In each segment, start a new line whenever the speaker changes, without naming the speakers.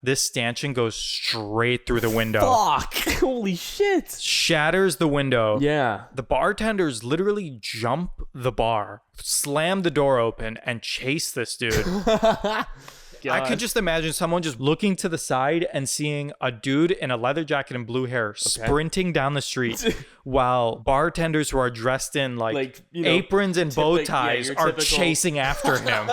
This stanchion goes straight through the window.
Fuck! Holy shit!
Shatters the window.
Yeah.
The bartenders literally jump the bar, slam the door open, and chase this dude. I could just imagine someone just looking to the side and seeing a dude in a leather jacket and blue hair sprinting down the street while bartenders who are dressed in like aprons and bow ties are chasing after him.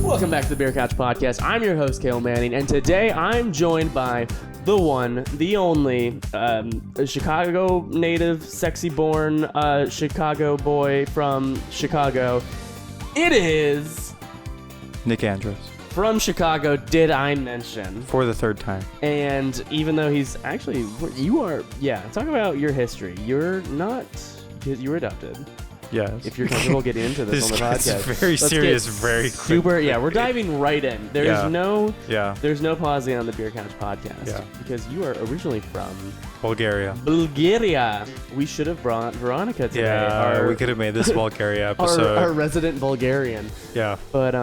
Welcome back to the Beer Couch Podcast. I'm your host, Cale Manning, and today I'm joined by the one, the only, Chicago native, sexy-born Chicago boy from Chicago. It is...
Nick Andros.
From Chicago, did I mention.
For the third time.
And even though he's actually... You are... Yeah, talk about your history. You're not... You were adopted.
Yes.
If you're comfortable getting into this on the podcast.
Very serious, very quick.
Super, yeah, we're diving right in. There's no pausing on the Beer Couch Podcast because you are originally from
Bulgaria.
We should have brought Veronica today.
Yeah, we could have made this Bulgaria episode.
Our resident Bulgarian.
Yeah.
But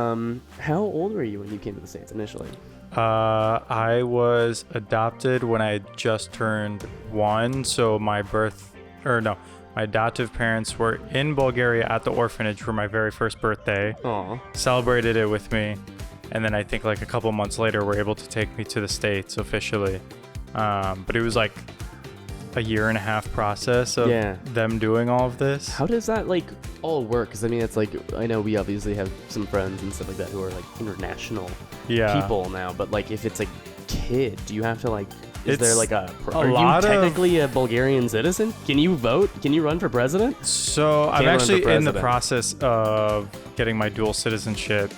how old were you when you came to the States initially?
I was adopted when I had just turned 1, so my adoptive parents were in Bulgaria at the orphanage for my very first birthday.
Aww.
Celebrated it with me. And then I think like a couple months later were able to take me to the States officially. But it was like a year and a half process of them doing all of this.
How does that like all work? Because I mean, it's like, I know we obviously have some friends and stuff like that who are like international people now. But like if it's a kid, do you have to like... Are you technically a Bulgarian citizen? Can you vote? Can you run for president?
So I'm actually in the process of getting my dual citizenship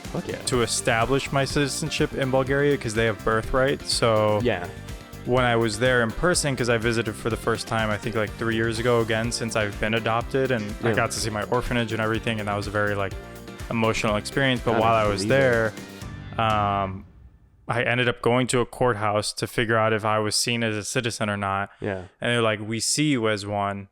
to establish my citizenship in Bulgaria because they have birthright. So when I was there in person, because I visited for the first time, I think like 3 years ago again, since I've been adopted, and I got to see my orphanage and everything, and that was a very like emotional experience. But while I was there, I ended up going to a courthouse to figure out if I was seen as a citizen or not. Yeah. And they're like, we see you as one.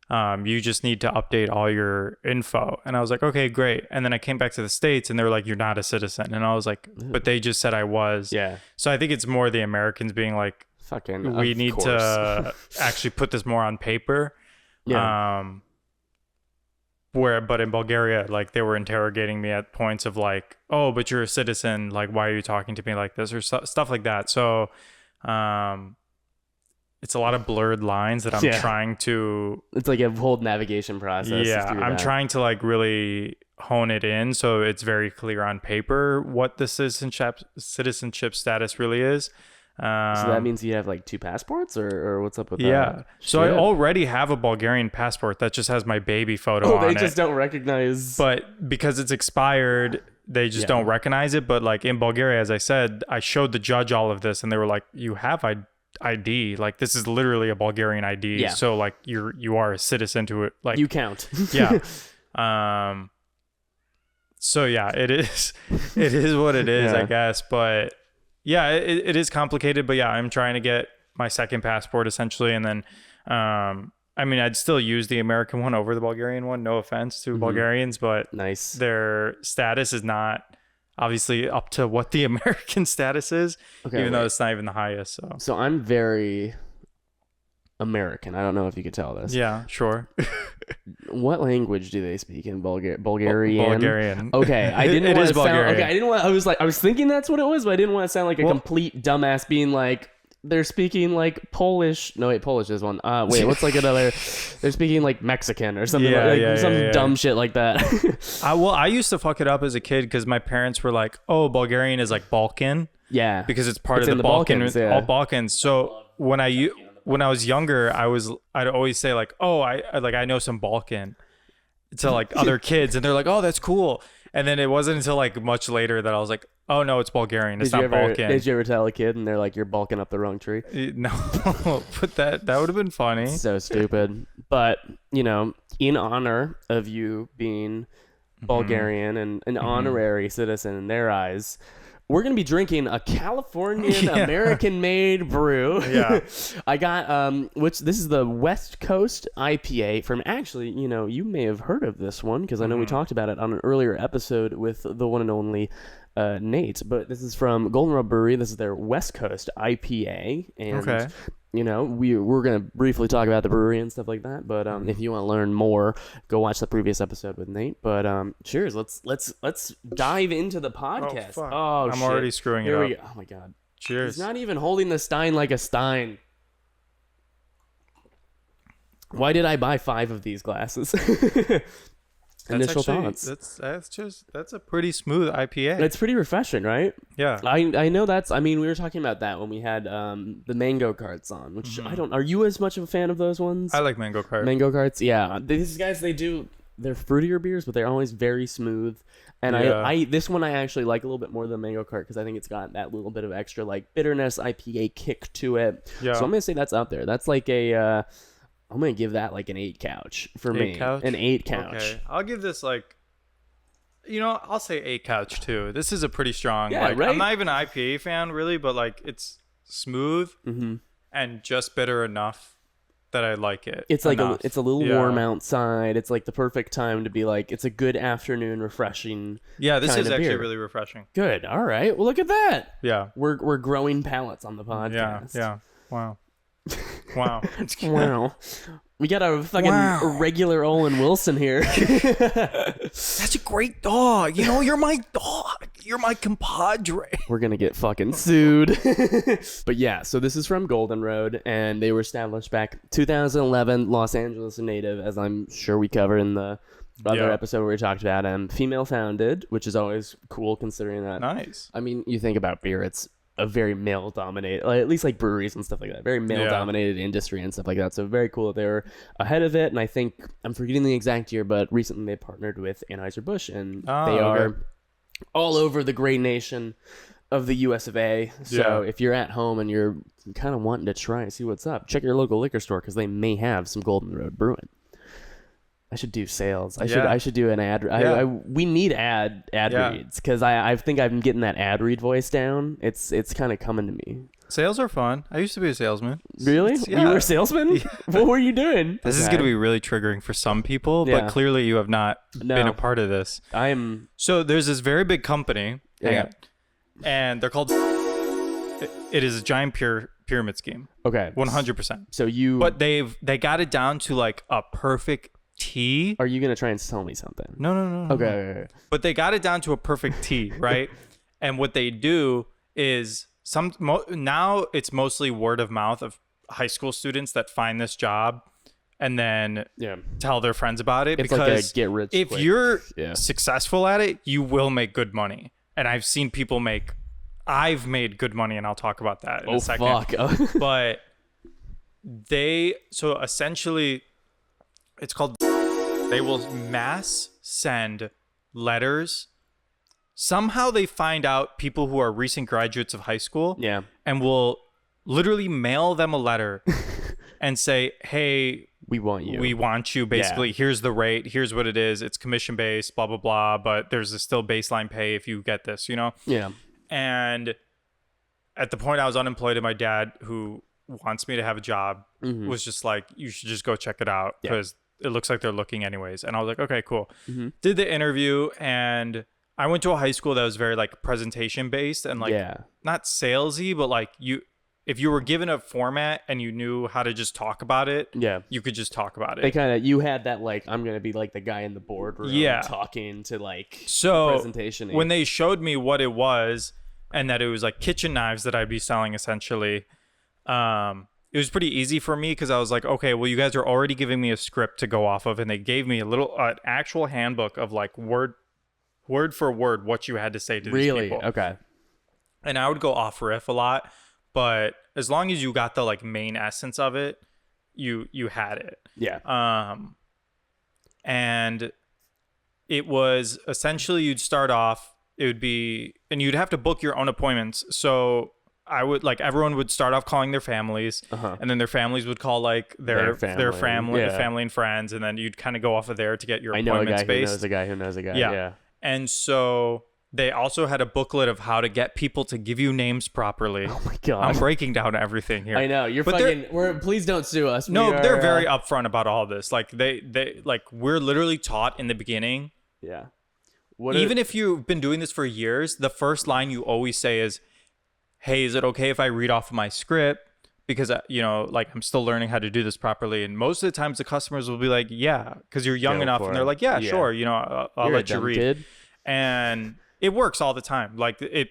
You just need to update all your info. And I was like, okay, great. And then I came back to the States and they were like, you're not a citizen. And I was like, but they just said I was. Yeah. So I think it's more the Americans being like, we need to actually put this more on paper. Yeah. But in Bulgaria, like they were interrogating me at points of like, oh, but you're a citizen. Like, why are you talking to me like this or stuff like that? So, it's a lot of blurred lines that I'm trying to. It's like a whole navigation process. Yeah, I'm trying to like really hone it in so it's very clear on paper what the citizenship status really is. So that means you have like 2 passports or what's up with that? Yeah. So I already have a Bulgarian passport that just has my baby photo on it. Oh, they just don't recognize. But because it's expired, they just don't recognize it. But like in Bulgaria, as I said, I showed the judge all of this and they were like, you have ID. Like this is literally a Bulgarian ID. Yeah. So like you are a citizen to it. Like you count. Yeah. So yeah, it is what it is, I guess. But yeah, it is complicated, but yeah, I'm trying to get my second passport essentially. And then, I mean, I'd still use the American one over the Bulgarian one. No offense to Bulgarians, but their status is not obviously up to what the American status is, even though it's not even the highest. So I'm very American. I don't know if you could tell this. Yeah, sure. What language do they speak in Bulgarian? Bulgarian. Okay, I didn't want to sound. Okay, I didn't want. I was thinking that's what it was, but I didn't want to sound like a complete dumbass being like they're speaking like Polish. No, wait, Polish is one. Wait, what's like another? They're speaking like Mexican or something some dumb shit like that. I used to fuck it up as a kid because my parents were like, "Oh, Bulgarian is like Balkan." Yeah, because it's part of the Balkans. All Balkans. So when I was younger, I'd always say like, oh, I know some Balkan to like other kids. And they're like, oh, that's cool. And then it wasn't until like much later that I was like, oh no, it's Bulgarian. It's not Balkan. Did you ever tell a kid and they're like, you're balking up the wrong tree? No, but that would have been funny. So stupid. But, you know, in honor of you being Bulgarian and an honorary citizen in their eyes, we're going to be drinking a Californian American-made brew. Yeah. I got, this is the West Coast IPA from, actually, you know, you may have heard of this one because I know we talked about it on an earlier episode with the one and only
Nate, but this is from Golden Road Brewery. This is their West Coast IPA, and you know, we're gonna briefly talk about the brewery and stuff like that. But if you want to learn more, go watch the previous episode with Nate. But cheers. Let's dive into the podcast.
I'm
shit.
already screwing it up.
Oh my god.
Cheers.
He's not even holding the stein like a stein. Why did I buy 5 of these glasses? Initial thoughts.
That's a pretty smooth IPA.
It's pretty refreshing, right?
Yeah.
I know that's. I mean, we were talking about that when we had the mango carts on, which I don't. Are you as much of a fan of those ones?
I like mango cart.
Mango carts, yeah. These guys, they're fruitier beers, but they're always very smooth. And I this one I actually like a little bit more than mango cart because I think it's got that little bit of extra like bitterness IPA kick to it. Yeah. So I'm gonna say that's out there. That's like a. I'm going to give that like an 8 couch for me.
Couch?
An 8 couch.
Okay. I'll give this like, I'll say 8 couch too. This is a pretty strong.
Yeah, right?
I'm not even an IPA fan really, but like it's smooth and just bitter enough that I like it.
It's like it's a little warm outside. It's like the perfect time to be like, it's a good afternoon, refreshing.
Yeah, this is actually
beer.
really refreshing.
Good. All right. Well, look at that.
Yeah.
We're growing palates on the podcast.
Yeah. Wow. Wow.
Wow. We got a fucking regular Owen Wilson here.
That's a great dog. You're my dog. You're my compadre.
We're going to get fucking sued. But yeah, so this is from Golden Road, and they were established back 2011, Los Angeles native, as I'm sure we covered in the other episode where we talked about female founded, which is always cool considering that.
Nice.
I mean, you think about beer, it's a very male dominated, like, at least like breweries and stuff like that, very male dominated industry and stuff like that. So very cool that they were ahead of it. And I think I'm forgetting the exact year, but recently they partnered with Anheuser-Busch, and they are all over the great nation of the US of A. So if you're at home and you're kind of wanting to try and see what's up, check your local liquor store because they may have some Golden Road Brewing. I should do sales. I should do an ad. We need ad reads because I think I've been getting that ad read voice down. It's kind of coming to me.
Sales are fun. I used to be a salesman.
Really? You were a salesman? Yeah. What were you doing?
This is going to be really triggering for some people, but clearly you have not been a part of this. So there's this very big company, and they're called. It is a giant pyramid scheme.
Okay.
100%. But they got it down to like a perfect T.
Are you gonna try and sell me something?
No.
Okay.
But they got it down to a perfect T, right? And what they do is now it's mostly word of mouth of high school students that find this job and then tell their friends about it.
It's
because
like a get rich
if
quick.
You're successful at it, you will make good money. And I've seen people I've made good money, and I'll talk about that in a second.
Fuck.
But so essentially it's called. They will mass send letters. Somehow they find out people who are recent graduates of high school.
Yeah.
And will literally mail them a letter and say, hey,
we want you.
Basically, here's the rate. Here's what it is. It's commission based, blah, blah, blah. But there's still baseline pay if you get this,
Yeah.
And at the point I was unemployed, and my dad, who wants me to have a job, was just like, you should just go check it out because it looks like they're looking anyways. And I was like, okay, cool. Did the interview, and I went to a high school that was very like presentation based and like not salesy, but like if you were given a format and you knew how to just talk about it, you could just talk about it.
You had that like, I'm going to be like the guy in the boardroom talking to like
the
presentation.
When they showed me what it was and that it was like kitchen knives that I'd be selling essentially, it was pretty easy for me because I was like, okay, well, you guys are already giving me a script to go off of, and they gave me an actual handbook of like word for word what you had to say to these people.
Really? Okay.
And I would go off riff a lot, but as long as you got the like main essence of it, you had it.
Yeah.
And it was essentially you'd start off. It would be, and you'd have to book your own appointments. So everyone would start off calling their families, and then their families would call like their family and friends, and then you'd kind of go off of there to get your appointments based. I know a guy
who knows a guy.
Yeah. And so they also had a booklet of how to get people to give you names properly.
Oh my god!
I'm breaking down everything here.
I know you're please don't sue us.
No, they're very upfront about all this. Like they like we're literally taught in the beginning.
Yeah.
even if you've been doing this for years, the first line you always say is, hey, is it okay if I read off of my script? Because, like I'm still learning how to do this properly. And most of the times the customers will be like, yeah, because you're young enough. And they're like, yeah, sure. I'll let you read. Kid. And it works all the time. Like it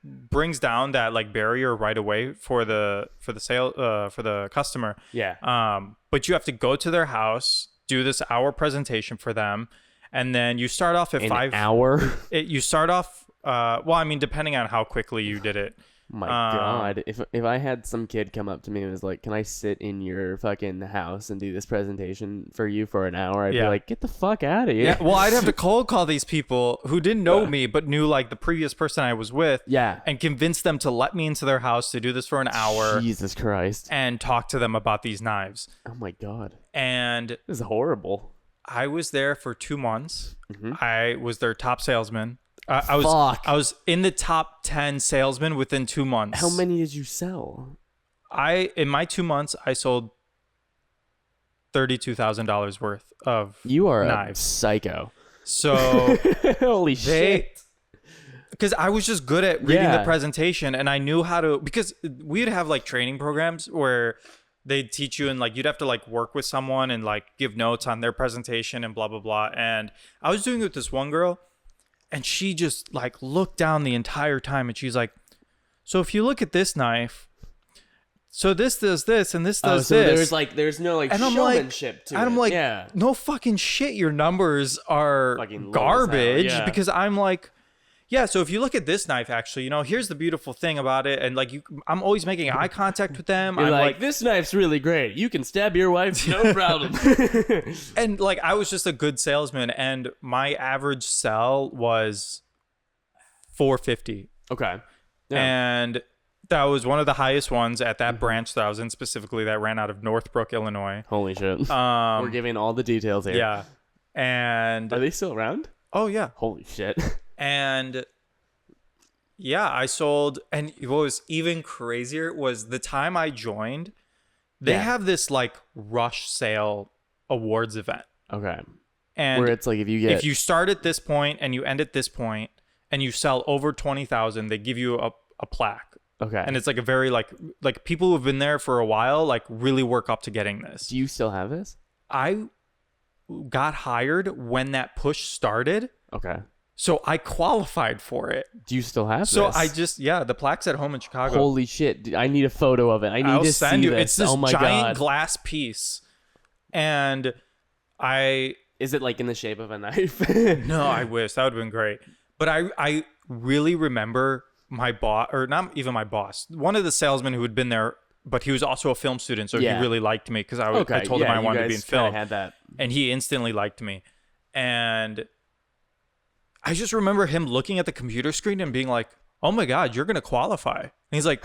brings down that like barrier right away for the customer.
Yeah.
But you have to go to their house, do this hour presentation for them. And then you start off at
An hour?
You start off, depending on how quickly you did it.
My God, if I had some kid come up to me and was like, "Can I sit in your fucking house and do this presentation for you for an hour?" I'd be like, "Get the fuck out of here!"
Yeah, well, I'd have to cold call these people who didn't know me but knew like the previous person I was with, and convince them to let me into their house to do this for an hour.
Jesus Christ!
And talk to them about these knives.
Oh my God!
And
this is horrible.
I was there for 2 months.
Mm-hmm.
I was their top salesman. I was in the top 10 salesmen within 2 months.
How many did you sell?
In my 2 months, I sold $32,000 worth of
You are
knives.
A psycho.
So
holy shit.
Because I was just good at reading the presentation, and I knew how to, because we'd have like training programs where they'd teach you, and like you'd have to like work with someone and like give notes on their presentation and blah, blah, blah. And I was doing it with this one girl. And she just like looked down the entire time, and she's like, so if you look at this knife, so this does this and this does this.
There's no like showmanship to it.
And I'm like, no fucking shit. Your numbers are fucking garbage because I'm like, yeah, so if you look at this knife, actually, here's the beautiful thing about it. And like, I'm always making eye contact with them.
I'm like, this knife's really great. You can stab your wife, no problem.
And like, I was just a good salesman, and my average sell was $450.
Okay.
Yeah. And that was one of the highest ones at that branch that I was in specifically, that ran out of Northbrook, Illinois.
Holy shit. We're giving all the details here.
Yeah. And
are they still around?
Oh yeah.
Holy shit.
And yeah, I sold, and what was even crazier was the time I joined, they have this like rush sale awards event.
Okay.
And
where it's like if you
start at this point and you end at this point and you sell over 20,000, they give you a plaque.
Okay.
And it's like a very like people who have been there for a while like really work up to getting this.
Do you still have this?
I got hired when that push started.
Okay.
So I qualified for it.
Do you still have this?
So I just, the plaque's at home in Chicago.
Holy shit. I need a photo of it. I need to see this.
It's this giant glass piece. And Is
it like in the shape of a knife?
No, I wish. That would have been great. But I really remember my boss, or not even my boss, one of the salesmen who had been there, but he was also a film student. So he really liked me because I told him I wanted to be in film.
Had that.
And he instantly liked me. And I just remember him looking at the computer screen and being like, "Oh my God, you're gonna qualify." And he's like,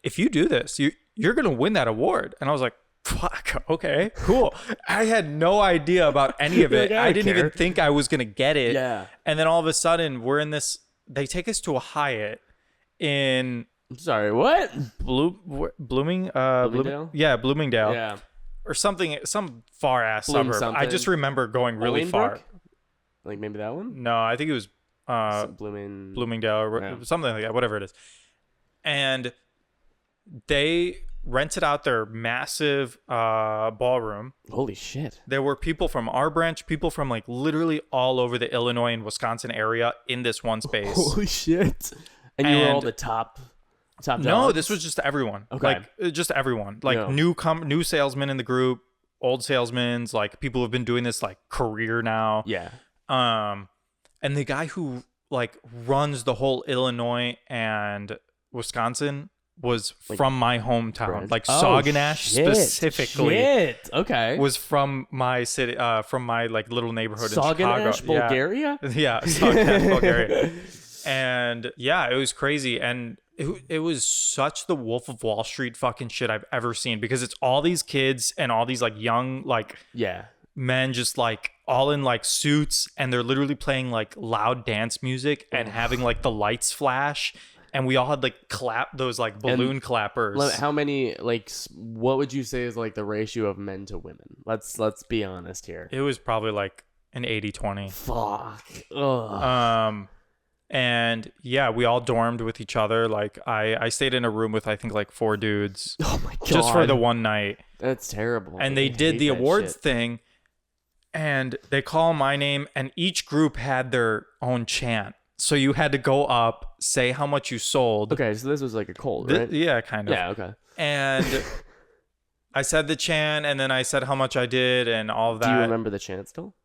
"If you do this, you're gonna win that award." And I was like, "Fuck, okay, cool." I had no idea about any of it. I didn't even think I was gonna get it.
Yeah.
And then all of a sudden, we're in this. They take us to a Hyatt in.
Sorry, what?
Bloomingdale. Yeah, Bloomingdale.
Yeah.
Or something, some far ass suburb. I just remember going really far.
Like maybe that one?
No, I think it was Bloomingdale or something like that, whatever it is. And they rented out their massive ballroom.
Holy shit.
There were people from our branch, people from like literally all over the Illinois and Wisconsin area in this one space.
Holy shit. And you were all the top dogs?
No, this was just everyone.
Okay.
Like just everyone. Like new salesmen in the group, old salesmen, like people who've been doing this like career now.
Yeah.
And the guy who like runs the whole Illinois and Wisconsin was from my hometown, like Sauganash specifically.
Okay.
Was from my city, from my like little neighborhood in
Sauganash,
Chicago.
Bulgaria?
Yeah, Sauganash, Bulgaria. And yeah, it was crazy. And it was such the Wolf of Wall Street fucking shit I've ever seen, because it's all these kids and all these like young, like men just like all in like suits, and they're literally playing like loud dance music and having like the lights flash. And we all had like those like balloon clappers.
How many, like, what would you say is like the ratio of men to women? Let's be honest here.
It was probably like an 80-20.
Fuck. Ugh.
And yeah, we all dormed with each other. Like I stayed in a room with I think like 4 dudes.
Oh my God.
Just for the one night.
That's terrible.
And they did the awards thing, and they call my name, and each group had their own chant. So you had to go up, say how much you sold.
Okay, so this was like a cold, right?
Yeah, kind of.
Yeah, okay.
And I said the chant, and then I said how much I did and all of that.
Do you remember the chant still?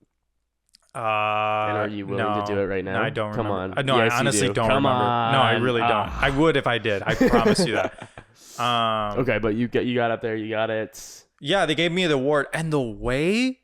And are you willing to do it right now?
No, I don't remember.
Come on.
No,
yes,
I honestly don't remember.
On.
No, I really don't. I would if I did. I promise you that.
Okay, but you got up there. You got it.
Yeah, they gave me the award. And the way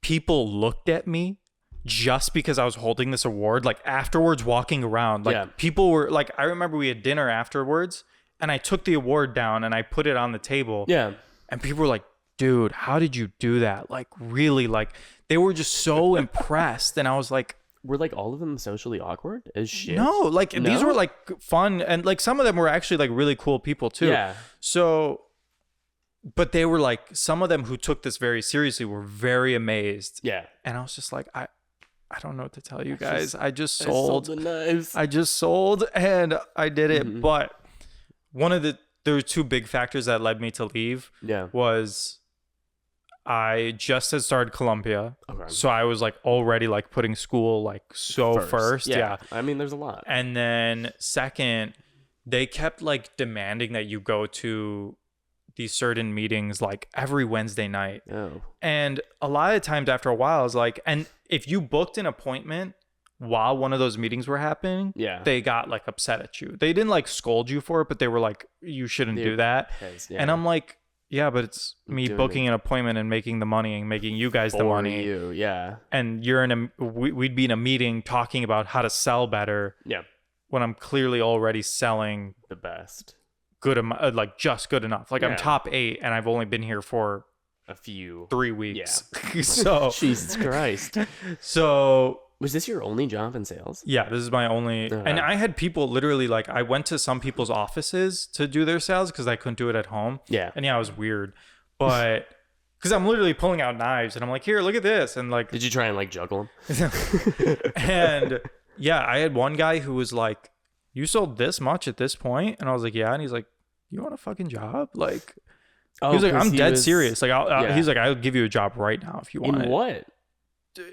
people looked at me just because I was holding this award, like afterwards walking around, like people were like, I remember we had dinner afterwards and I took the award down and I put it on the table.
Yeah.
And people were like, dude, how did you do that? Like really, like they were just so impressed. And I was like,
were like all of them socially awkward as shit?
No, like these were like fun. And like some of them were actually like really cool people too.
Yeah.
So, but they were like, some of them who took this very seriously were very amazed.
Yeah.
And I was just like, I don't know what to tell you guys. I just sold
the knives.
I just sold and I did it. Mm-hmm. But there were 2 big factors that led me to leave.
Yeah.
Was I just had started Columbia.
Okay.
So I was like already like putting school like first. Yeah.
I mean, there's a lot.
And then second, they kept like demanding that you go to these certain meetings like every Wednesday night.
Oh.
And a lot of times after a while, I was like, and if you booked an appointment while one of those meetings were happening, they got like upset at you. They didn't like scold you for it, but they were like, you shouldn't do that. Yeah. And I'm like, yeah, but it's me booking an appointment and making the money and making you guys the money.
Yeah.
And you're we'd be in a meeting talking about how to sell better.
Yeah.
When I'm clearly already selling
the best.
Good like just good enough. Like I'm top 8 and I've only been here for
a few
3 weeks.
Yeah.
So
Jesus Christ.
So
was this your only job in sales?
Yeah, this is my only. And I had people literally like I went to some people's offices to do their sales because I couldn't do it at home.
Yeah.
And yeah, it was weird. But because I'm literally pulling out knives and I'm like, here, look at this. And like,
did you try and like juggle them?
And yeah, I had one guy who was like, you sold this much at this point? And I was like, yeah. And he's like, you want a fucking job? Like, he was like, I'm dead serious. Like, he's like, I'll give you a job right now if you want.
In what?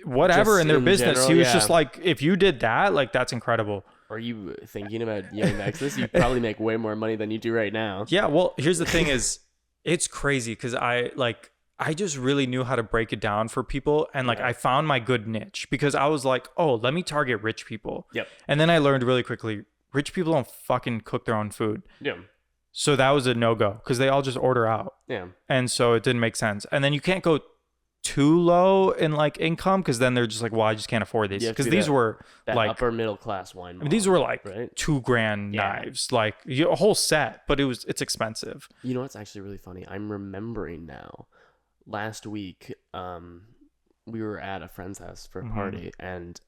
Whatever
just
in their business.
General,
he was just like, if you did that, like, that's incredible.
Are you thinking about Young Nexus? You probably make way more money than you do right now.
Yeah. Well, here's the thing is, it's crazy because I just really knew how to break it down for people. And like, I found my good niche because I was like, oh, let me target rich people.
Yep.
And then I learned really quickly, rich people don't fucking cook their own food.
Yeah.
So that was a no-go because they all just order out.
Yeah.
And so it didn't make sense. And then you can't go too low in like income because then they're just like, well, I just can't afford these. Because these were
that
like
upper middle class wine.
I mean, these were like
right?
$2,000 knives, like a whole set, but it's expensive.
You know what's actually really funny? I'm remembering now. Last week, we were at a friend's house for a party, and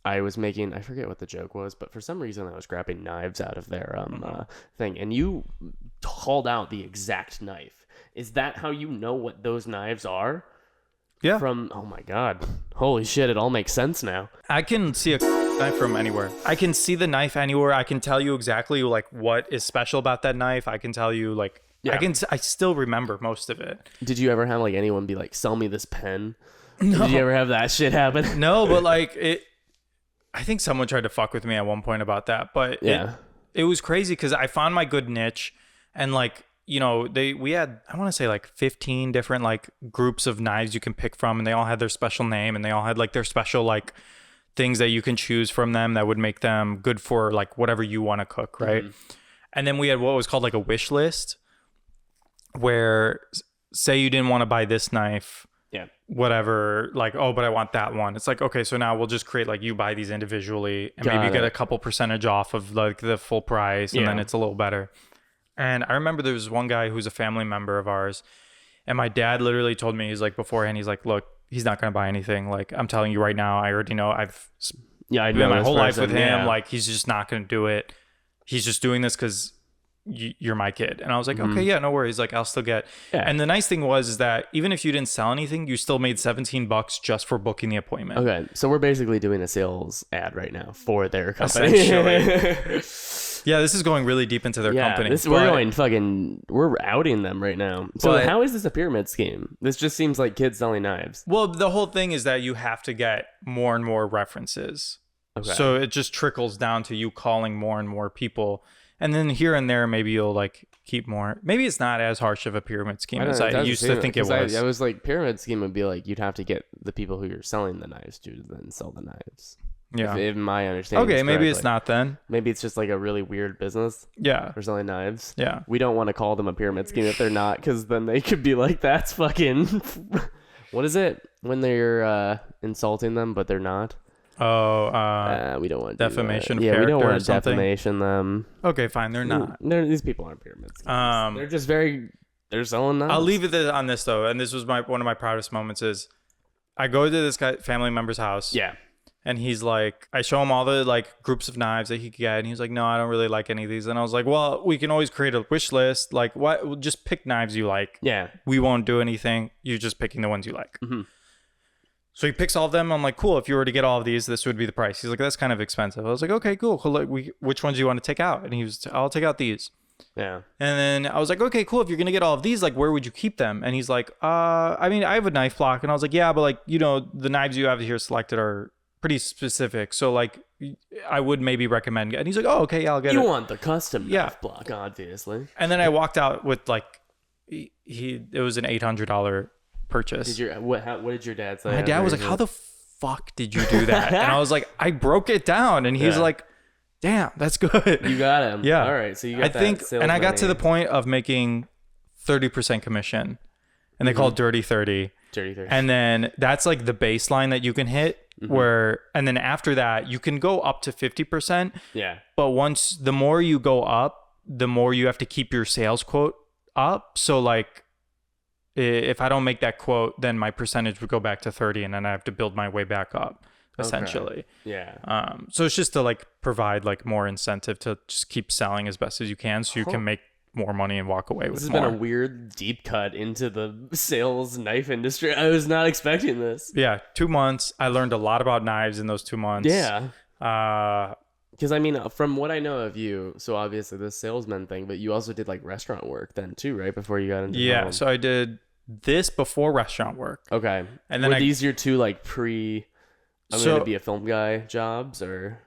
I was making, I forget what the joke was, but for some reason I was grabbing knives out of their thing, and you called out the exact knife. Is that how you know what those knives are?
Yeah.
Oh my God. Holy shit, it all makes sense now.
I can see a knife from anywhere. I can see the knife anywhere. I can tell you exactly like what is special about that knife. I can tell you like, I still remember most of it.
Did you ever have like anyone be like, sell me this pen? No. Did you ever have that shit happen?
No, but like I think someone tried to fuck with me at one point about that, but it was crazy because I found my good niche and like, you know, we had, I want to say like 15 different like groups of knives you can pick from, and they all had their special name and they all had like their special like things that you can choose from them that would make them good for like whatever you want to cook, right? And then we had what was called like a wish list where say you didn't want to buy this knife, whatever, like, oh, but I want that one. It's like, okay, so now we'll just create like you buy these individually and maybe you get a couple percentage off of like the full price and then it's a little better. And I remember there was one guy who's a family member of ours, and my dad literally told me, he's like, beforehand, he's like, look, he's not going to buy anything. Like, I'm telling you right now, I already know. I've
I
spent my whole life with him. Like, he's just not going to do it. He's just doing this because you're my kid. And I was like, okay, yeah, no worries. Like I'll still get.
Yeah.
And the nice thing was is that even if you didn't sell anything, you still made $17 just for booking the appointment.
Okay, so we're basically doing a sales ad right now for their company.
Essentially. Yeah, this is going really deep into their company.
We're outing them right now. So how is this a pyramid scheme? This just seems like kids selling knives.
Well, the whole thing is that you have to get more and more references. Okay. So it just trickles down to you calling more and more people. And then here and there, maybe you'll like keep more. Maybe it's not as harsh of a pyramid scheme as I used to think it was.
I was like, pyramid scheme would be like, you'd have to get the people who you're selling the knives to then sell the knives.
Yeah.
If my understanding
Okay,
is
maybe
correct.
it's not then.
Maybe it's just like a really weird business.
Yeah.
For selling knives.
Yeah.
We don't want to call them a pyramid scheme if they're not, because then they could be like, that's fucking... What is it? When they're insulting them, but they're not?
Oh,
we don't want
to defamation of
yeah,
character.
We don't want to
something.
defamation them.
Okay, fine. They're not.
These people aren't pyramids. They're just they're selling knives.
I'll leave it on this though, and this was one of my proudest moments is I go to this family member's house.
Yeah.
And he's like, I show him all the like groups of knives that he could get, and he's like, no, I don't really like any of these. And I was like, well, we can always create a wish list. Like, what? Just pick knives you like.
Yeah. We
won't do anything. You're just picking the ones you like.
Mm-hmm.
So he picks all of them. I'm like, cool. If you were to get all of these, this would be the price. He's like, that's kind of expensive. I was like, okay, cool. Like, which ones do you want to take out? And he was, I'll take out these.
Yeah.
And then I was like, okay, cool. If you're gonna get all of these, like, where would you keep them? And he's like, I mean, I have a knife block. And I was like, yeah, but like, the knives you have here selected are pretty specific, so like I would maybe recommend. And he's like, oh, okay, yeah, I'll get it.
You want the custom knife block, obviously.
And then I walked out with like it was an $800 purchase.
What did your dad say?
My dad was like, how the fuck did you do that? And I was like, I broke it down. And he's like, damn, that's good.
You got him.
Yeah.
All right, so you got and
I got to the point of making 30% commission, and they call it dirty 30.
Dirty 30.
And then that's like the baseline that you can hit. And then after that you can go up to 50%.
Yeah.
But the more you go up, the more you have to keep your sales quote up. So like if I don't make that quote, then my percentage would go back to 30, and then I have to build my way back up essentially.
Okay. Yeah.
So it's just to like provide like more incentive to just keep selling as best as you can, so you can make more money and walk away with more.
This has been a weird deep cut into the sales knife industry. I was not expecting this.
Yeah, 2 months. I learned a lot about knives in those 2 months.
Yeah. Because I mean, from what I know of you, so obviously the salesman thing, but you also did like restaurant work then too, right? Before you got into home.
So I did this before restaurant work.
Okay. And then were these your two like I'm going to be a film guy jobs, or?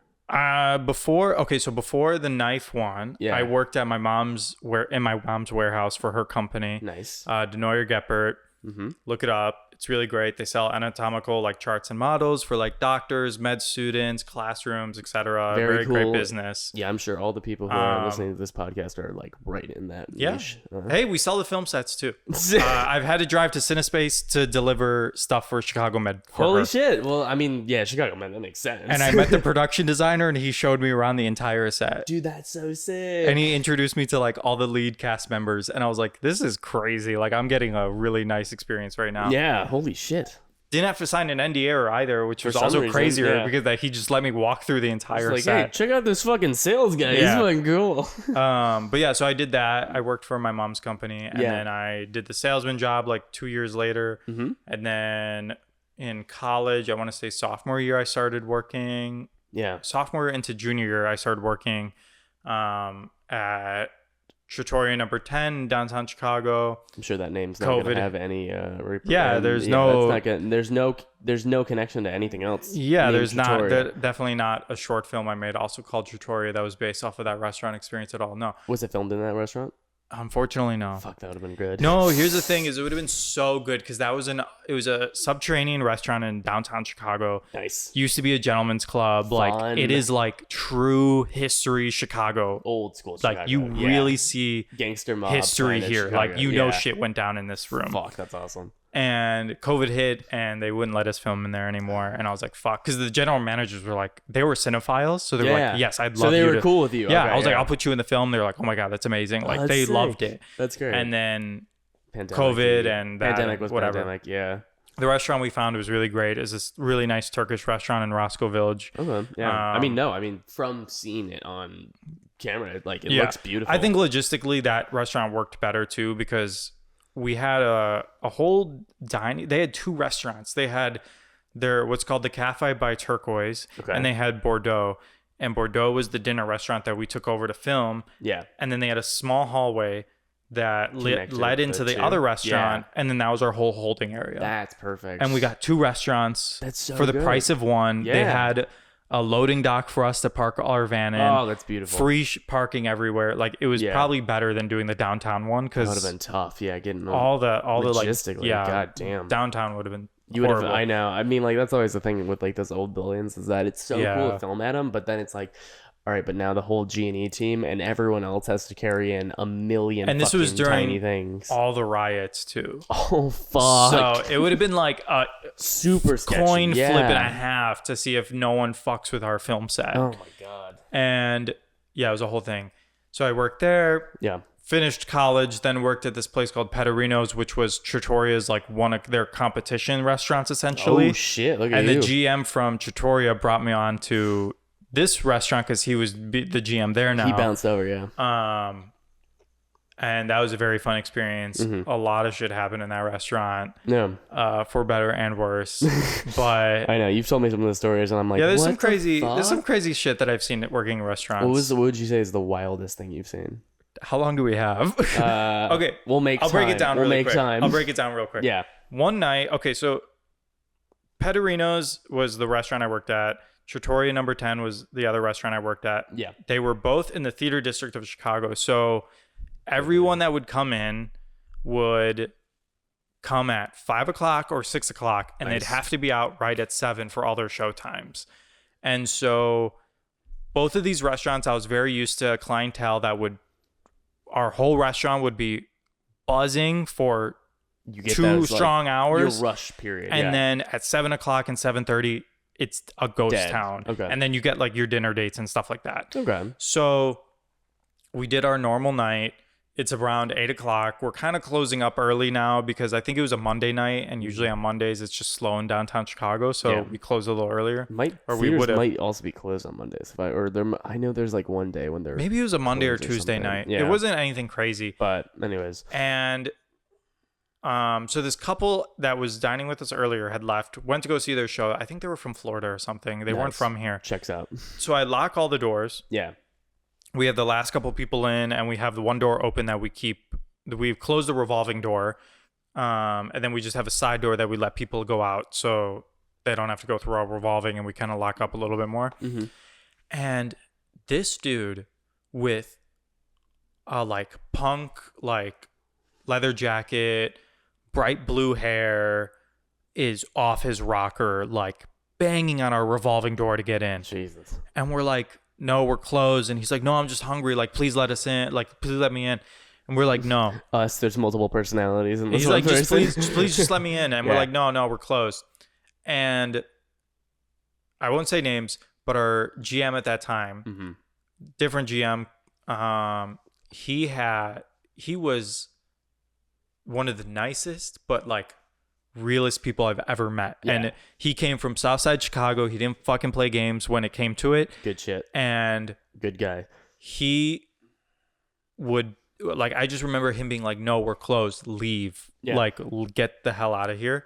Before the knife one, I worked at my mom's warehouse for her company.
Nice.
Denoyer Geppert. Mm-hmm. Look it up. It's really great. They sell anatomical like charts and models for like doctors, med students, classrooms, etc. Very cool. Great business.
Yeah, I'm sure all the people who are listening to this podcast are like right in that niche.
Hey, we sell the film sets too. I've had to drive to Cinespace to deliver stuff for Chicago Med.
Holy shit. Well, I mean, yeah, Chicago Med, that makes sense.
And I met the production designer, and he showed me around the entire set.
Dude, that's so sick.
And he introduced me to like all the lead cast members, and I was like, this is crazy. Like, I'm getting a really nice experience right now.
Yeah, holy shit.
Didn't have to sign an NDA either, which was also crazier because he just let me walk through the entire set.
Hey, check out this fucking sales guy. He's fucking cool.
But yeah, so I did that. I worked for my mom's company, and then I did the salesman job like 2 years later. Mm-hmm. And then in college, I want to say sophomore year, I started working.
Yeah.
Sophomore into junior year, I started working at Trattoria number 10 downtown Chicago.
I'm sure that name's not going to have any
there's
no connection to anything else.
Yeah, there's Trattoria. Definitely not a short film I made also called Trattoria that was based off of that restaurant experience at all. No.
Was it filmed in that restaurant?
Unfortunately, no.
Fuck, that would have been good.
No, here's the thing: it would have been so good because it was a subterranean restaurant in downtown Chicago.
Nice.
Used to be a gentleman's club.
Fun.
Like it is like true history Chicago.
Old school Chicago.
Like you really see
gangster mob
history here.
Chicago.
Like you know shit went down in this room.
Fuck, that's awesome.
And COVID hit, and they wouldn't let us film in there anymore. And I was like, "Fuck!" Because the general managers were like, they were cinephiles, so they were like, "Yes, I'd love." So
they were cool with you.
Yeah, okay, I was like, "I'll put you in the film." They're like, "Oh my god, that's amazing!" Like they loved it.
That's great.
And then COVID and that,
pandemic was
whatever.
Pandemic, yeah.
The restaurant we found was really great. It's this really nice Turkish restaurant in Roscoe Village.
Okay. Yeah. I mean, from seeing it on camera. Like, it looks beautiful.
I think logistically that restaurant worked better too, because we had a whole dining. They had 2 restaurants. They had their what's called the Cafe by Turquoise, and they had Bordeaux. And Bordeaux was the dinner restaurant that we took over to film.
Yeah.
And then they had a small hallway that led into the other restaurant, and then that was our whole holding area.
That's perfect.
And we got 2 restaurants for the
good.
price of one. They had a loading dock for us to park our van in.
Oh, that's beautiful.
Free parking everywhere. Like, it was probably better than doing the downtown one, because
that would have been tough. Yeah, getting
all the
logistically. God damn.
Downtown would have been.
You would have. I know. I mean, like, that's always the thing with like those old buildings, is that it's so cool to film at them, but then it's like, all right, but now the whole G&E team and everyone else has to carry in a million and this was during tiny things.
All the riots too.
Oh fuck!
So it would have been like a
super
coin flip and a half to see if no one fucks with our film set.
Oh my god!
And it was a whole thing. So I worked there.
Yeah.
Finished college, then worked at this place called Pettorino's, which was Trattoria's like one of their competition restaurants essentially.
Oh shit! Look at
and
you.
The GM from Trattoria brought me on to this restaurant because he was the GM there now.
He bounced over, yeah.
And that was a very fun experience.
Mm-hmm.
A lot of shit happened in that restaurant.
Yeah.
For better and worse. But
I know you've told me some of the stories, and I'm like,
there's
what
some crazy shit that I've seen working in restaurants.
What would you say is the wildest thing you've seen?
How long do we have? Okay,
we'll make.
I'll break it down.
We'll
really
make
quick.
time.
I'll break it down real quick.
Yeah.
One night. Okay, so Pettorino's was the restaurant I worked at. Trattoria number 10 was the other restaurant I worked at.
Yeah.
They were both in the theater district of Chicago. So everyone that would come in would come at 5 o'clock or 6 o'clock, and they'd have to be out right at 7 for all their show times. And so both of these restaurants, I was very used to a clientele that our whole restaurant would be buzzing for 2 strong hours.
Your rush period.
And then at 7 o'clock and 7:30, it's a ghost town.
Okay.
And then you get like your dinner dates and stuff like that.
Okay.
So we did our normal night. It's around 8 o'clock. We're kind of closing up early now because I think it was a Monday night, and usually on Mondays it's just slow in downtown Chicago, so we close a little earlier.
Theaters might also be closed on Mondays. I know there's like one day when they're
maybe it was a Monday or Tuesday night. Yeah. It wasn't anything crazy.
But anyways.
And so this couple that was dining with us earlier had left, went to go see their show. I think they were from Florida or something. They weren't from here.
Checks out.
So I lock all the doors.
Yeah.
We have the last couple people in, and we have the one door open that we've closed the revolving door. And then we just have a side door that we let people go out so they don't have to go through our revolving, and we kind of lock up a little bit more.
Mm-hmm.
And this dude with a like punk, like leather jacket, bright blue hair is off his rocker, like banging on our revolving door to get in.
Jesus.
And we're like, no, we're closed. And he's like, no, I'm just hungry. Like, please let us in. Like, please let me in. And we're like, no.
There's multiple personalities. And
he's like, please just let me in. And we're like, no, we're closed. And I won't say names, but our GM at that time, different GM, he was one of the nicest, but like realest people I've ever met. Yeah. And he came from Southside Chicago. He didn't fucking play games when it came to it.
Good shit.
And
good guy.
He would like, I just remember him being like, no, we're closed, leave. Yeah. Like, get the hell out of here.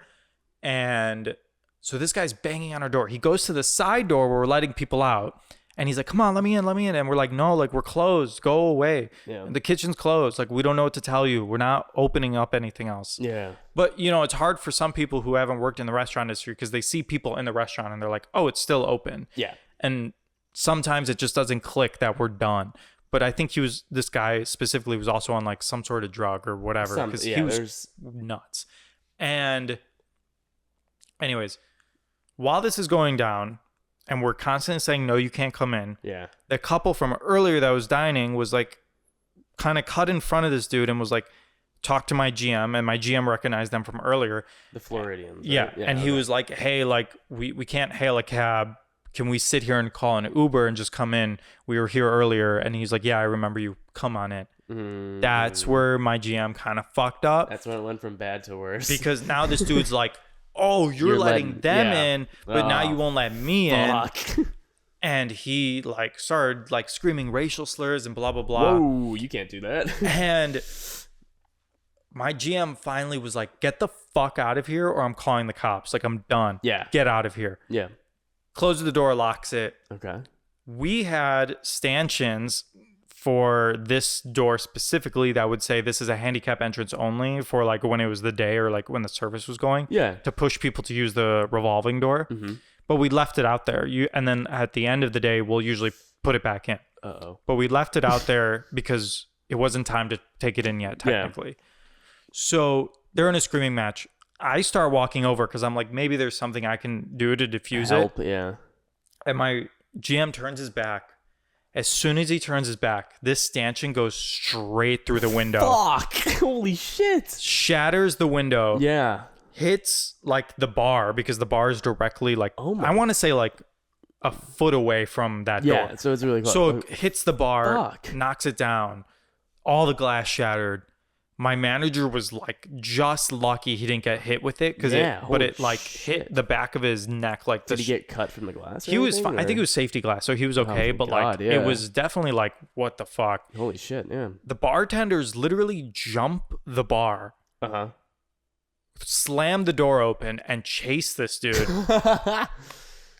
And so this guy's banging on our door. He goes to the side door where we're letting people out. And he's like, come on, let me in. And we're like, no, like, we're closed. Go away. Yeah. The kitchen's closed. Like, we don't know what to tell you. We're not opening up anything else.
Yeah.
But, it's hard for some people who haven't worked in the restaurant industry because they see people in the restaurant and they're like, oh, it's still open.
Yeah.
And sometimes it just doesn't click that we're done. But I think this guy specifically was also on like some sort of drug or whatever because he was nuts. And anyways, while this is going down, and we're constantly saying, no, you can't come in.
Yeah.
The couple from earlier that was dining was like kind of cut in front of this dude and was like, talk to my GM. And my GM recognized them from earlier.
The Floridians.
Yeah.
Right?
And he was like, hey, like we can't hail a cab. Can we sit here and call an Uber and just come in? We were here earlier. And he's like, yeah, I remember you. Come on in. Mm-hmm. That's where my GM kind of fucked up.
That's when it went from bad to worse.
Because now this dude's like, oh, you're letting them in, but now you won't let me in. And he like started like screaming racial slurs and blah, blah, blah.
Whoa, you can't do that.
And my GM finally was like, get the fuck out of here or I'm calling the cops. Like, I'm done.
Yeah.
Get out of here.
Yeah.
Closes the door, locks it.
Okay.
We had stanchions for this door specifically that would say this is a handicap entrance only for like when it was the day or like when the service was going.
Yeah.
To push people to use the revolving door. Mm-hmm. But we left it out there. And then at the end of the day, we'll usually put it back in.
Uh-oh.
But we left it out there because it wasn't time to take it in yet, technically. Yeah. So they're in a screaming match. I start walking over because I'm like, maybe there's something I can do to diffuse it.
Yeah.
And my GM turns his back. As soon as he turns his back, this stanchion goes straight through the window.
Fuck! Holy shit!
Shatters the window.
Yeah.
Hits like the bar because the bar is directly like, I want to say like a foot away from that door.
Yeah, so it's really close.
So it hits the bar, knocks it down. All the glass shattered. My manager was like just lucky he didn't get hit with it because it like hit the back of his neck. Like,
did he get cut from the glass?
He was fine. I think it was safety glass, so he was okay. But like, it was definitely like, what the fuck?
Holy shit! Yeah.
The bartenders literally jump the bar, slam the door open, and chase this dude.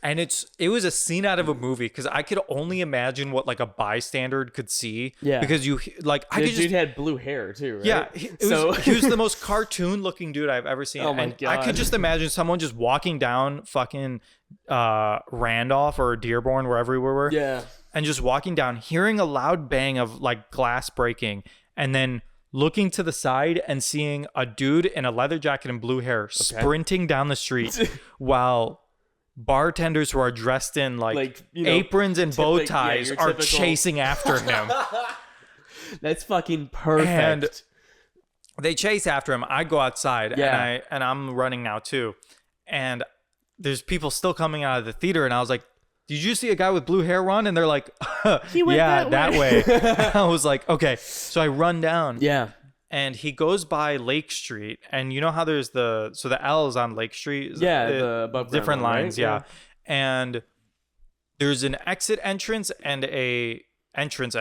And it was a scene out of a movie because I could only imagine what like a bystander could see.
Yeah.
Because you like
dude had blue hair too, right?
Yeah. He was the most cartoon looking dude I've ever seen.
Oh my God.
I could just imagine someone just walking down fucking Randolph or Dearborn, wherever we were.
Yeah.
And just walking down, hearing a loud bang of like glass breaking, and then looking to the side and seeing a dude in a leather jacket and blue hair sprinting down the street while bartenders who are dressed in like aprons and bow ties are chasing after him.
That's fucking perfect.
And they chase after him. I go outside and I'm running now too. And there's people still coming out of the theater and I was like, did you see a guy with blue hair run? And they're like,
he went
that way. I was like, okay. So I run down.
Yeah.
And he goes by Lake Street, and you know how there's the L is on Lake Street.
The above
different
one,
lines,
right?
yeah. And there's an exit entrance and a entrance,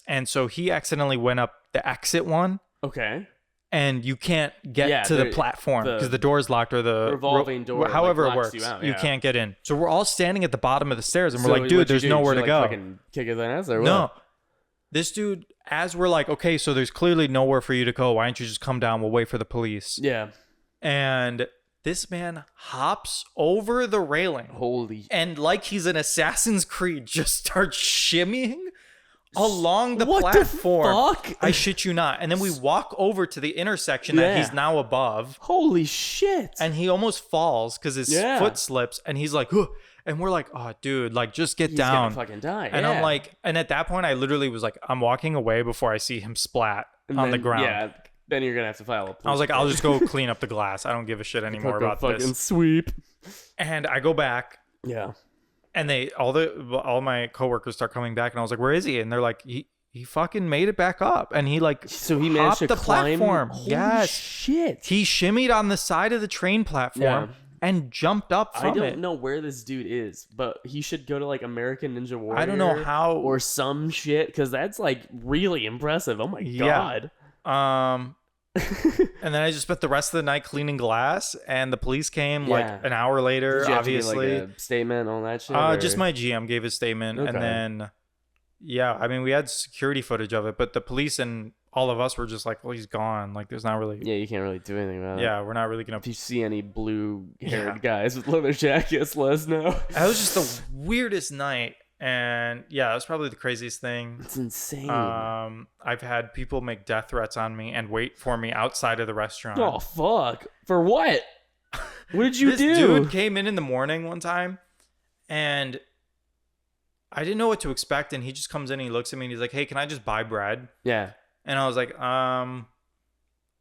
and so he accidentally went up the exit one.
Okay.
And you can't get to the platform because the door's locked or the
revolving door.
However
like,
it works, you can't get in. So we're all standing at the bottom of the stairs, and we're like, dude, there's nowhere to go.
Fucking kick his ass or what?
No. This dude, as we're like, okay, so there's clearly nowhere for you to go. Why don't you just come down? We'll wait for the police.
Yeah.
And this man hops over the railing.
Holy.
And like he's in Assassin's Creed, just starts shimmying along the
what
platform.
The fuck?
I shit you not. And then we walk over to the intersection that he's now above.
Holy shit.
And he almost falls because his foot slips. And he's like, huh. And we're like, oh, dude, like, just get down.
He's gonna fucking die.
And I'm like, and at that point, I literally was like, I'm walking away before I see him splat on the ground.
Yeah, then you're gonna have to file a police.
I was like, I'll just go clean up the glass. I don't give a shit anymore about
fucking
this.
Sweep.
And I go back.
Yeah.
And all my coworkers start coming back, and I was like, where is he? And they're like, he fucking made it back up, and he like
managed to
the
climb
platform.
Holy shit.
He shimmied on the side of the train platform.
Yeah.
And jumped up from it.
I don't know where this dude is, but he should go to like American Ninja Warrior.
I don't know how.
Or some shit, because that's like really impressive. Oh my God.
And then I just spent the rest of the night cleaning glass, and the police came like an hour later,
Did you
obviously.
Have to give, like, a statement on that shit?
Just my GM gave his statement. Okay. And then, I mean, we had security footage of it, but the police and all of us were just like, well, he's gone. Like, there's not really...
Yeah, you can't really do anything about it.
Yeah, we're not really going to...
If you see any blue-haired guys with leather jackets, let us know.
It was just the weirdest night. And, yeah, it was probably the craziest thing.
It's insane.
I've had people make death threats on me and wait for me outside of the restaurant.
Oh, fuck. For what? What did you do?
This dude came in the morning one time, and I didn't know what to expect. And he just comes in and he looks at me and he's like, hey, can I just buy bread?
Yeah.
And I was like,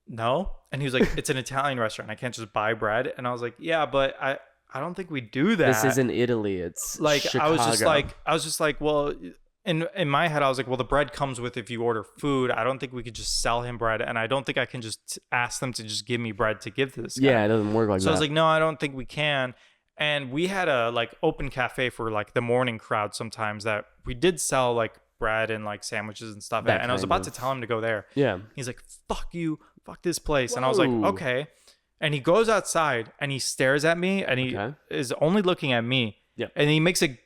no. And he was like, it's an Italian restaurant. I can't just buy bread. And I was like, yeah, but I don't think we do that.
This isn't Italy. It's
like,
Chicago.
I was just like, well, in my head, I was like, well, the bread comes with if you order food. I don't think we could just sell him bread. And I don't think I can just ask them to just give me bread to give to this guy.
Yeah, it doesn't work like that.
So I was like, no, I don't think we can. And we had a like open cafe for like the morning crowd sometimes that we did sell like bread and like sandwiches and stuff. And I was about to tell him to go there.
Yeah.
He's like, fuck you, fuck this place. And I was like, okay. And he goes outside and he stares at me and he is only looking at me.
Yeah.
And he makes a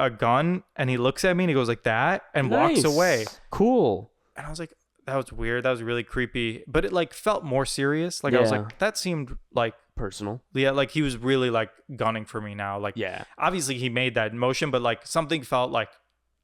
gun and he looks at me and he goes like that and walks away.
Cool.
And I was like, that was weird. That was really creepy. But it like felt more serious. Like I was like, that seemed like
personal.
Yeah, like he was really like gunning for me now. Like obviously he made that motion, but like something felt like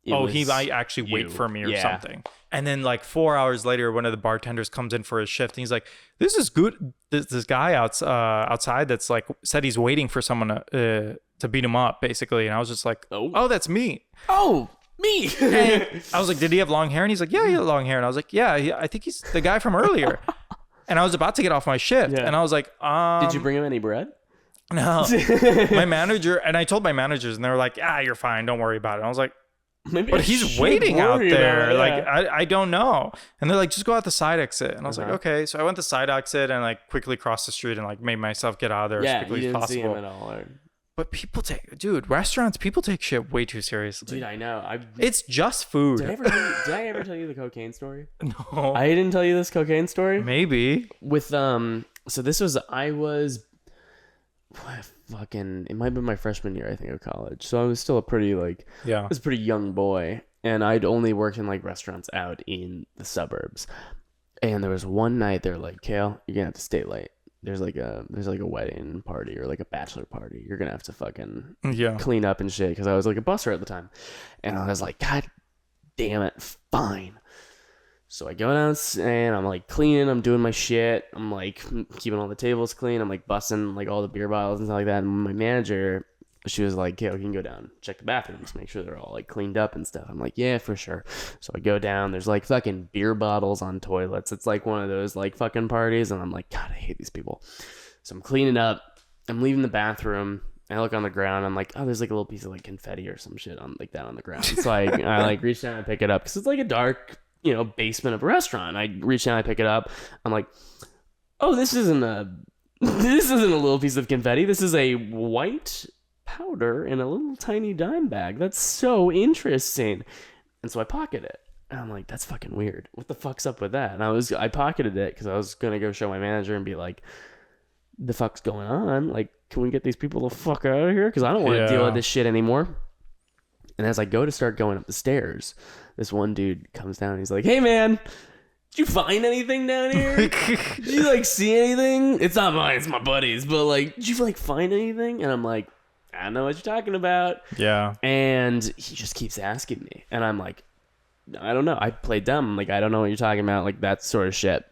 he might actually wait for me or something. And then like 4 hours later, one of the bartenders comes in for his shift and he's like, this is good. This guy outside that's like said he's waiting for someone to beat him up, basically. And I was just like, oh, that's me.
Oh, me.
And I was like, did he have long hair? And he's like, yeah, he had long hair. And I was like, yeah, I think he's the guy from earlier. And I was about to get off my shift. And I was like,
did you bring him any bread?
No. My manager, and I told my managers and they were like, you're fine. Don't worry about it. And I was like, but he's waiting out there. Like, I don't know. And they're like, just go out the side exit. And I was like, okay. So I went the side exit and like quickly crossed the street and like made myself get out of there as quickly as possible. See him at all, But people restaurants, people take shit way too seriously.
Dude, I know.
It's just food.
Did I ever tell you the cocaine story?
No.
I didn't tell you this cocaine story?
Maybe.
With, so this was, it might have been my freshman year, I think, of college. So I was still a pretty, I was a pretty young boy. And I'd only worked in, restaurants out in the suburbs. And there was one night they're like, Cale, you're going to have to stay late. There's like a wedding party or like a bachelor party. You're gonna have to fucking clean up and shit. Because I was like a busser at the time, and I was like, God damn it, fine. So I go down and I'm like cleaning. I'm doing my shit. I'm like keeping all the tables clean. I'm like busting like all the beer bottles and stuff like that. And my manager, she was like, "Cale, you can go down, check the bathrooms, make sure they're all like cleaned up and stuff." I'm like, "Yeah, for sure." So I go down. There's like fucking beer bottles on toilets. It's like one of those like fucking parties, and I'm like, God, I hate these people. So I'm cleaning up. I'm leaving the bathroom. I look on the ground. I'm like, oh, there's like a little piece of like confetti or some shit on like that on the ground. So I like reach down and pick it up because it's like a dark, basement of a restaurant. I reach down, I pick it up. I'm like, oh, this isn't a little piece of confetti. This is a white powder in a little tiny dime bag. That's so interesting. And so I pocket it. And I'm like, that's fucking weird. What the fuck's up with that? And I pocketed it because I was gonna go show my manager and be like, the fuck's going on? Like, can we get these people the fuck out of here? Because I don't want to deal with this shit anymore. And as I go to start going up the stairs, this one dude comes down and he's like, hey man, did you find anything down here? Did you see anything? It's not mine, it's my buddy's, but did you find anything? And I'm like, I don't know what you're talking about. Yeah. And he just keeps asking me. And I'm like, I don't know. I play dumb. I don't know what you're talking about. That sort of shit.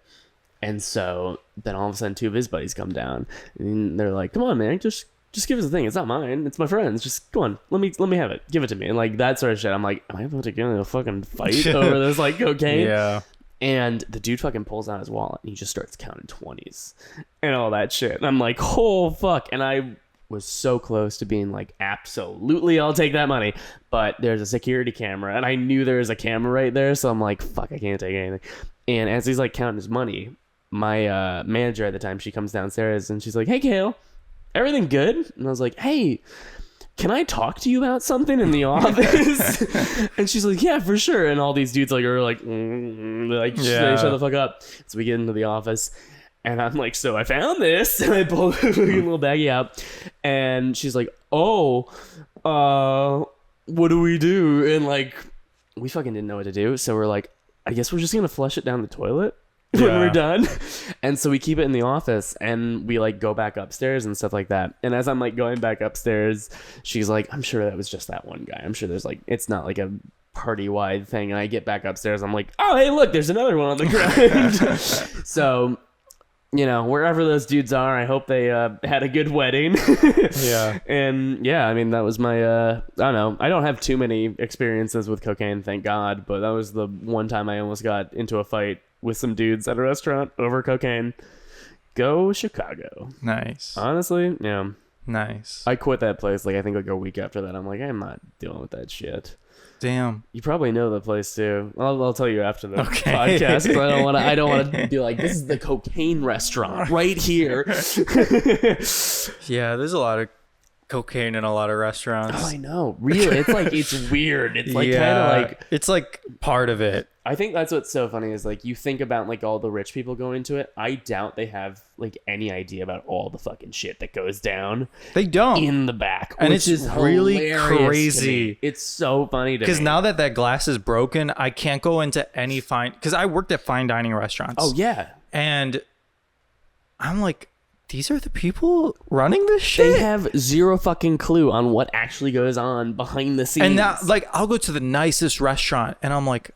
And so then all of a sudden 2 of his buddies come down. And they're like, come on, man. Just give us the thing. It's not mine. It's my friend's. Just go on. Let me have it. Give it to me. And that sort of shit. I'm like, am I about to get in a fucking fight over this cocaine? Yeah. And the dude fucking pulls out his wallet. And he just starts counting 20s. And all that shit. And I'm like, oh, fuck. And I was so close to being like, absolutely, I'll take that money. But there's a security camera, and I knew there was a camera right there, so I'm like, fuck, I can't take anything. And as he's counting his money, my manager at the time, she comes downstairs and she's like, hey, Cale, everything good? And I was like, hey, can I talk to you about something in the office? And she's like, yeah, for sure. And all these dudes are like, shut the fuck up. So we get into the office. And I'm like, so I found this. And I pull a little baggie out. And she's like, oh, what do we do? And we fucking didn't know what to do. So we're like, I guess we're just going to flush it down the toilet when we're done. And so we keep it in the office. And we go back upstairs and stuff like that. And as I'm going back upstairs, she's like, I'm sure that was just that one guy. I'm sure there's it's not a party-wide thing. And I get back upstairs. I'm like, oh, hey, look, there's another one on the ground. So... wherever those dudes are, I hope they had a good wedding. Yeah. And yeah, I mean, that was my, I don't know. I don't have too many experiences with cocaine, thank God. But that was the one time I almost got into a fight with some dudes at a restaurant over cocaine. Go Chicago. Nice. Honestly, yeah. Nice. I quit that place, I think a week after that. I'm like, I'm not dealing with that shit. Damn. You probably know the place too. I'll tell you after the podcast because I don't want to be like, this is the cocaine restaurant right here. Yeah, there's a lot of
cocaine in a lot of restaurants.
Oh, I know. Really, it's like it's weird. It's like kind of like
it's like part of it.
I think that's what's so funny is like you think about like all the rich people going to it. I doubt they have like any idea about all the fucking shit that goes down.
They don't
in the back,
and
which
it's
is
really crazy.
It's so funny to me
because now that glass is broken, I can't go into any fine. Because I worked at fine dining restaurants.
Oh yeah,
and I'm like, these are the people running this shit?
They have zero fucking clue on what actually goes on behind the scenes.
And now, like, I'll go to the nicest restaurant and I'm like,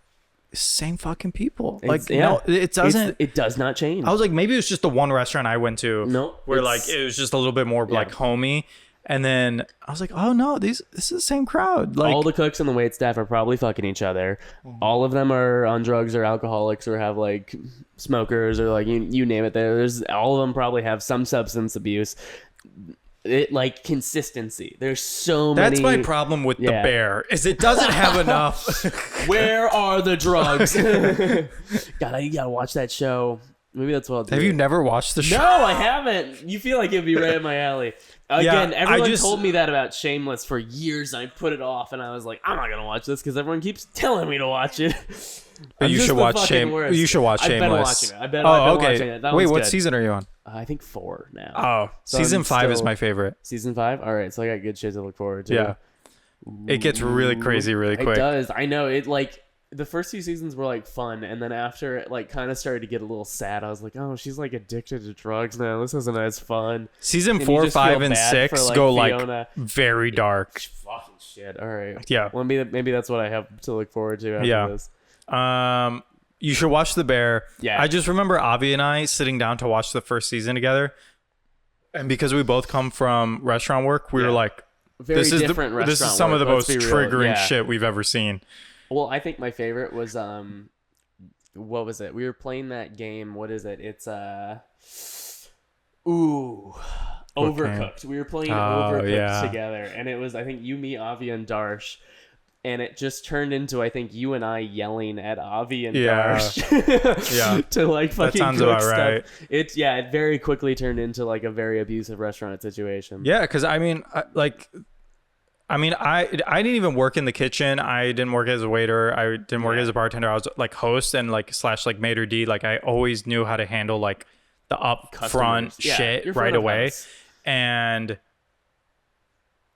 same fucking people. Like, no, it doesn't.
It does not change.
I was like, maybe it was just the one restaurant I went to where, like, it was just a little bit more, like, homey. And then I was like, oh, no, this is the same crowd. Like,
all the cooks and the wait staff are probably fucking each other. All of them are on drugs or alcoholics or have, like, smokers or, like, you name it. There's all of them probably have some substance abuse. It like consistency. There's so many.
That's my problem with the Bear is it doesn't have enough.
Where are the drugs? God, you gotta watch that show. Maybe that's what I'll do.
Have you never watched the show?
No, I haven't. You feel like it'd be right up my alley. Again, everyone told me that about Shameless for years. I put it off, and I was like, I'm not gonna watch this because everyone keeps telling me to watch it.
You should watch Shameless. You should watch Shameless.
I've been watching it. I've been watching it. That
Wait,
one's
what
good.
season are you on?
I think 4 now.
Oh, so season 5 is my favorite.
Season 5? All right, so I got good shit to look forward to.
Yeah. It gets really crazy really quick.
It does. I know. It like the first few seasons were like fun, and then after it like kind of started to get a little sad. I was like, oh, she's like addicted to drugs now. This isn't as fun.
Season 4, 5, and 6
for,
go
Fiona.
like very dark.
Fucking shit. All right.
Yeah.
Well, maybe that's what I have to look forward to after this.
You should watch The Bear.
Yeah.
I just remember Avi and I sitting down to watch the first season together. And because we both come from restaurant work, we were like,
this is
some of the most triggering shit we've ever seen.
Well, I think my favorite was what was it? We were playing that game. What is it? It's Overcooked. We were playing Overcooked together, and it was I think you, me, Avi, and Darsh. And it just turned into, I think, you and I yelling at Avi and Darsh to like fucking cook stuff. Right. It very quickly turned into like a very abusive restaurant situation.
Yeah, because I didn't even work in the kitchen. I didn't work as a waiter. I didn't work as a bartender. I was like host and like / like maitre d'. Like I always knew how to handle like the upfront shit right away.
House.
And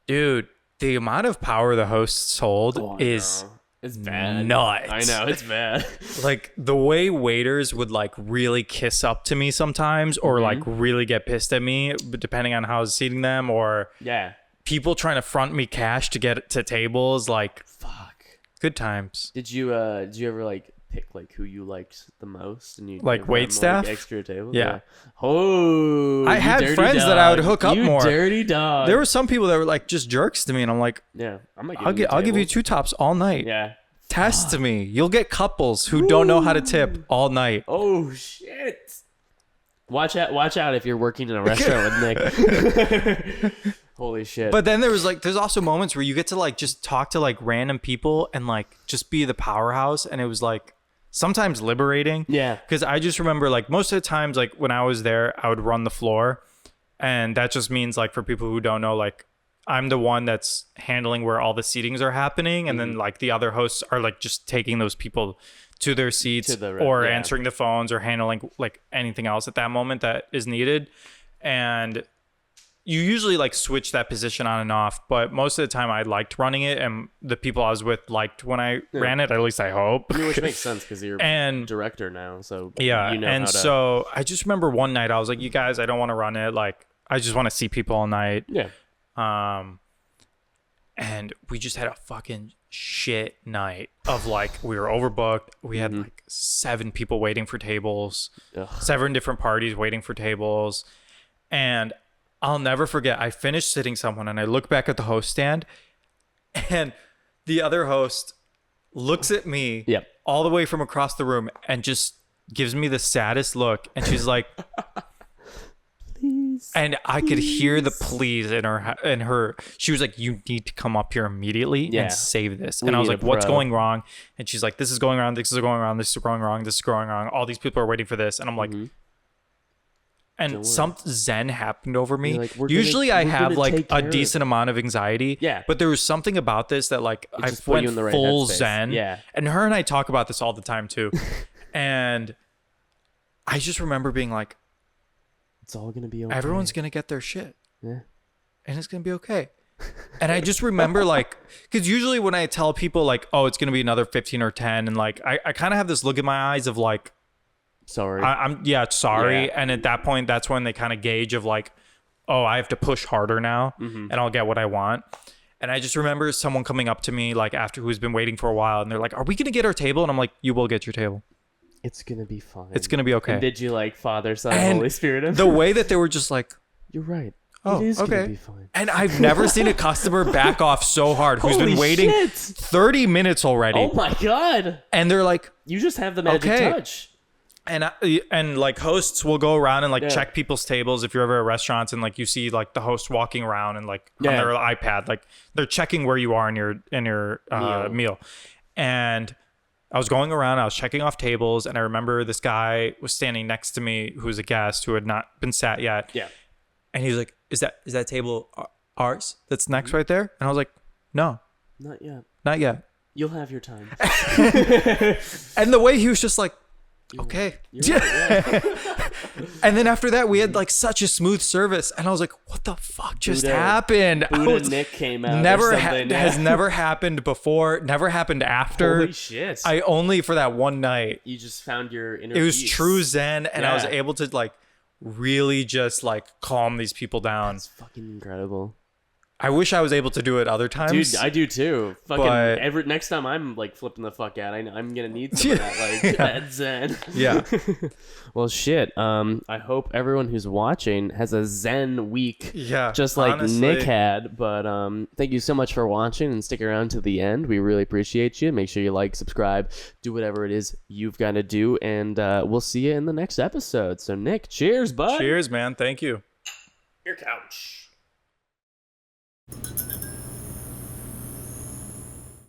dude, the amount of power the hosts hold is
it's bad.
Nuts.
I know, it's bad.
Like the way waiters would like really kiss up to me sometimes or like really get pissed at me depending on how I was seating them or people trying to front me cash to get to tables. Like fuck. Good times.
Did you ever like pick like who you liked the most and you
like wait staff
like, extra tables?
Yeah.
Oh,
I had friends that I would hook up more.
Dirty dog.
There were some people that were like just jerks to me and I'm like, I'll give you 2 tops all night.
Yeah.
Test me. You'll get couples who don't know how to tip all night.
Oh shit. Watch out if you're working in a restaurant with Nick. Holy shit.
But then there's also moments where you get to like just talk to like random people and like just be the powerhouse, and it was like sometimes liberating.
Yeah.
Because I just remember like most of the times like when I was there, I would run the floor, and that just means like for people who don't know, like I'm the one that's handling where all the seatings are happening, and then like the other hosts are like just taking those people to their seats or answering the phones or handling like anything else at that moment that is needed. And you usually like switch that position on and off, but most of the time I liked running it, and the people I was with liked when I ran it. At least I hope.
I mean, which makes sense because you're director now, so
so I just remember one night I was like, "You guys, I don't want to run it. Like, I just want to see people all night."
Yeah.
And we just had a fucking shit night of like we were overbooked. We had like 7 people waiting for tables, 7 different parties waiting for tables, and I'll never forget, I finished sitting someone and I look back at the host stand and the other host looks at me all the way from across the room and just gives me the saddest look. And she's like, please. And I could hear the please in her. She was like, you need to come up here immediately and save this. And I was like, what's going wrong? And she's like, this is going wrong. This is going wrong. This is going wrong. This is going wrong. All these people are waiting for this. And I'm like, and some zen happened over me.
Like,
Usually I have
gonna
like
take
a
care of
decent amount of anxiety.
Yeah.
But there was something about this that like I
just put
went
you in the right
full
headspace.
zen.
Yeah.
And her and I talk about this all the time too. And I just remember being like,
it's all gonna be okay.
everyone's gonna get their shit.
Yeah.
And it's gonna be okay. And I just remember like, because usually when I tell people like, oh, it's gonna be another 15 or 10, and like I kind of have this look in my eyes of like,
sorry.
I'm sorry.
Yeah.
And at that point, that's when they kind of gauge of like, oh, I have to push harder now, and I'll get what I want. And I just remember someone coming up to me like after who's been waiting for a while, and they're like, are we gonna get our table? And I'm like, you will get your table.
It's gonna be fine.
It's gonna be okay.
And did you like Father, Son,
And
Holy Spirit him?
the way that they were just like,
You're right.
oh,
it is
okay.
gonna be fine.
And I've never seen a customer back off so hard who's
Holy
been waiting
shit.
30 minutes already.
Oh my god!
And they're like,
You just have the magic
Okay.
touch.
and like hosts will go around and like
Yeah.
check people's tables if you're ever at restaurants and like you see like the host walking around and like on
Yeah.
their iPad, like they're checking where you are in your meal. And I was going around, I was checking off tables, and I remember this guy was standing next to me who was a guest who had not been sat yet.
Yeah.
And he was like, is that table ours that's next right there? And I was like, no,
Not yet.
not yet.
You'll have your time.
And the way he was just like, okay.
You're right, yeah.
And then after that, we had like such a smooth service, and I was like, "What the fuck just
Buddha-
happened?" I
Buddha
was-
Nick came out.
never
or something.
has never happened before. Never happened after.
Holy shit!
I only for that one night.
You just found your inner
It was
peace.
true zen, and I was
Yeah.
able to like really just like calm these people down.
It's fucking incredible.
I wish I was able to do it other times.
Dude, I do too. Fucking
But-
next time I'm like flipping the fuck out, I'm gonna need some of that like that zen.
Yeah.
Well, shit. I hope everyone who's watching has a zen week,
Yeah,
just like
honestly.
Nick had. But thank you so much for watching and sticking around to the end. We really appreciate you. Make sure you like, subscribe, do whatever it is you've got to do, and we'll see you in the next episode. So, Nick, cheers, bud.
Cheers, man. Thank you.
Your couch.